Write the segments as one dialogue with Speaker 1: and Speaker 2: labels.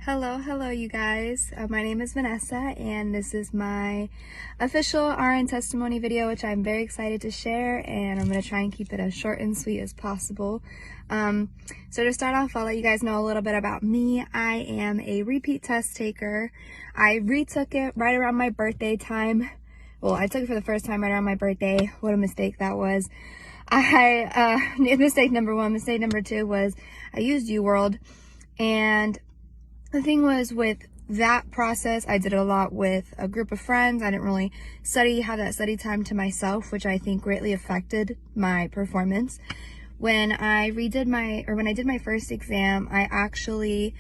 Speaker 1: Hello, you guys. My name is Vanessa, and this is my official RN testimony video, which I'm very excited to share, and I'm going to try and keep it as short and sweet as possible. So to start off, I'll let you guys know a little bit about me. I am a repeat test taker. I retook it right around my birthday time. Well, I took it for the first time right around my birthday. What a mistake that was. Mistake number one. Mistake number two was I used UWorld, and the thing was, with that process, I did it a lot with a group of friends. I didn't really have that study time to myself, which I think greatly affected my performance. When I did my first exam, I actually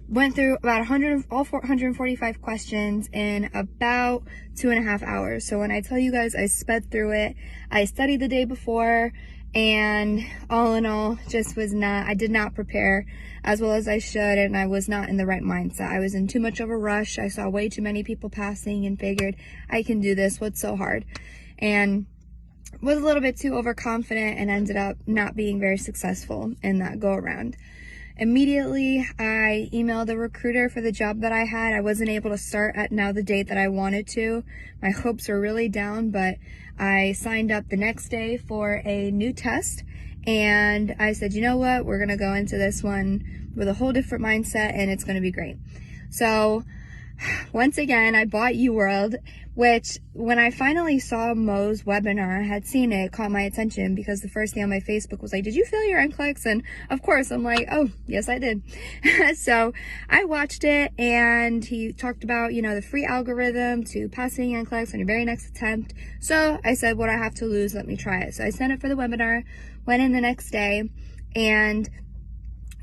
Speaker 1: went through about 445 questions in about 2.5 hours. So when I tell you guys I sped through it, I studied the day before, and all in all, I did not prepare as well as I should, and I was not in the right mindset. I was in too much of a rush. I saw way too many people passing and figured, I can do this, what's so hard? And was a little bit too overconfident and ended up not being very successful in that go around. Immediately, I emailed the recruiter for the job that I had. I wasn't able to start at the date that I wanted to. My hopes were really down, but I signed up the next day for a new test, and I said, you know what, we're gonna go into this one with a whole different mindset, and it's gonna be great. So once again, I bought UWorld, which when I finally saw Mo's webinar, I had seen it, caught my attention because the first thing on my Facebook was like, did you fail your NCLEX? And of course, I'm like, oh, yes, I did. So I watched it, and he talked about, the free algorithm to passing NCLEX on your very next attempt. So I said, what do I have to lose? Let me try it. So I signed up for the webinar, went in the next day, and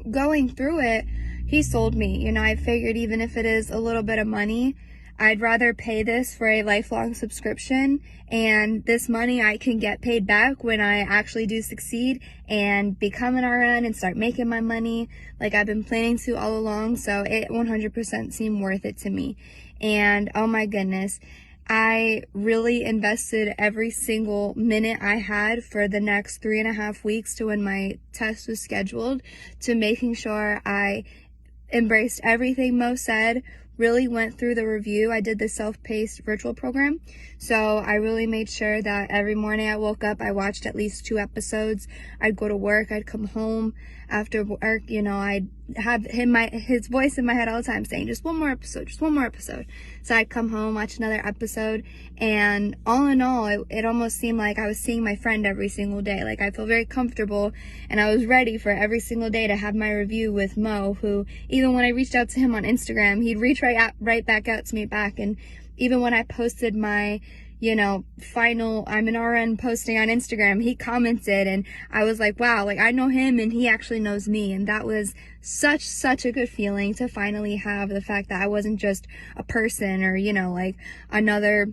Speaker 1: going through it, he sold me. I figured even if it is a little bit of money, I'd rather pay this for a lifelong subscription, and this money I can get paid back when I actually do succeed and become an RN and start making my money like I've been planning to all along. So it 100% seemed worth it to me. And oh my goodness, I really invested every single minute I had for the next 3.5 weeks to when my test was scheduled to making sure I embraced everything Mo said, really went through the review. I did the self-paced virtual program, so I really made sure that every morning I woke up, I watched at least 2 episodes. I'd go to work, I'd come home after work, I'd have his voice in my head all the time saying, just one more episode, just one more episode. So I'd come home, watch another episode, and all in all, it almost seemed like I was seeing my friend every single day. Like, I feel very comfortable, and I was ready for every single day to have my review with Mo, who, even when I reached out to him on Instagram, he'd reach right back out to me back. And even when I posted my final I'm an RN posting on Instagram, he commented, and I was like, wow, like I know him and he actually knows me. And that was such a good feeling to finally have the fact that I wasn't just a person or, like another,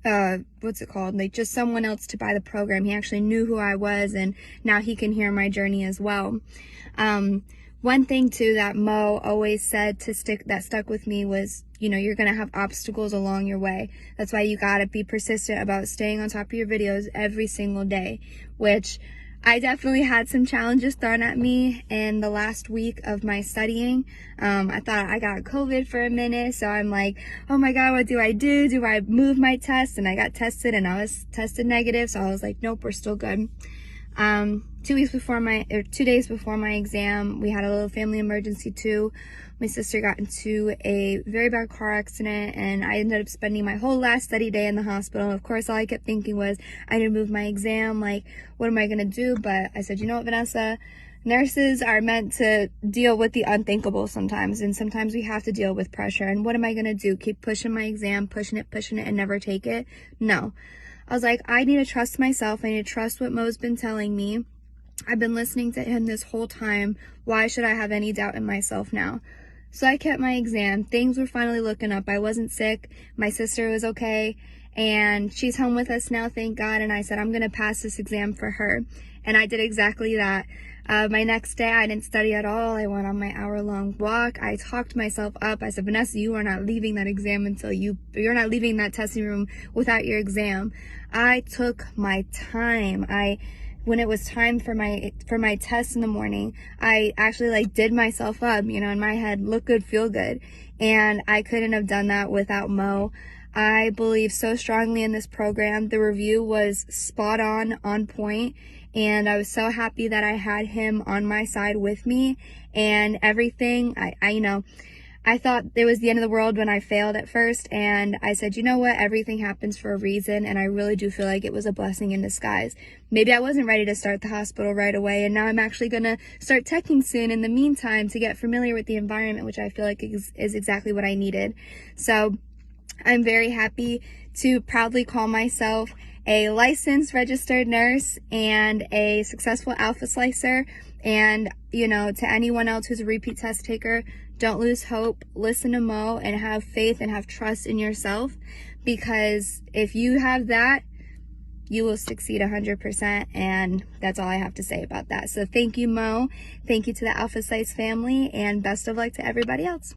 Speaker 1: like just someone else to buy the program. He actually knew who I was, and now he can hear my journey as well. One thing too that Mo always said that stuck with me was, you're going to have obstacles along your way. That's why you got to be persistent about staying on top of your videos every single day, which I definitely had some challenges thrown at me in the last week of my studying. I thought I got COVID for a minute, so I'm like, oh my God, what do I do? Do I move my test? And I got tested, and I was tested negative, so I was like, nope, we're still good. 2 days before my exam, we had a little family emergency too. My sister got into a very bad car accident, and I ended up spending my whole last study day in the hospital. And of course, all I kept thinking was, I need to move my exam. Like, what am I going to do? But I said, you know what, Vanessa? Nurses are meant to deal with the unthinkable sometimes, and sometimes we have to deal with pressure. And what am I going to do? Keep pushing my exam, pushing it, and never take it? No. I was like, I need to trust myself. I need to trust what Mo's been telling me. I've been listening to him this whole time. Why should I have any doubt in myself now? So I kept my exam. Things were finally looking up. I wasn't sick. My sister was okay, and she's home with us now, thank God. And I said, I'm going to pass this exam for her. And I did exactly that. My next day, I didn't study at all. I went on my hour-long walk. I talked myself up. I said, Vanessa, you are not leaving that exam until you're not leaving that testing room without your exam. I took my time. I when it was time for my test in the morning, I actually like did myself up, you know, in my head, look good, feel good. And I couldn't have done that without Mo. I believe so strongly in this program. The review was spot on point, and I was so happy that I had him on my side with me and everything. I thought it was the end of the world when I failed at first, and I said, you know what, everything happens for a reason, and I really do feel like it was a blessing in disguise. Maybe I wasn't ready to start the hospital right away, and now I'm actually going to start teching soon in the meantime to get familiar with the environment, which I feel like is exactly what I needed. So I'm very happy to proudly call myself a licensed registered nurse and a successful alpha slicer. And, you know, to anyone else who's a repeat test taker, don't lose hope. Listen to Mo and have faith and have trust in yourself, because if you have that, you will succeed 100%. And that's all I have to say about that. So thank you, Mo. Thank you to the Alpha Sites family, and best of luck to everybody else.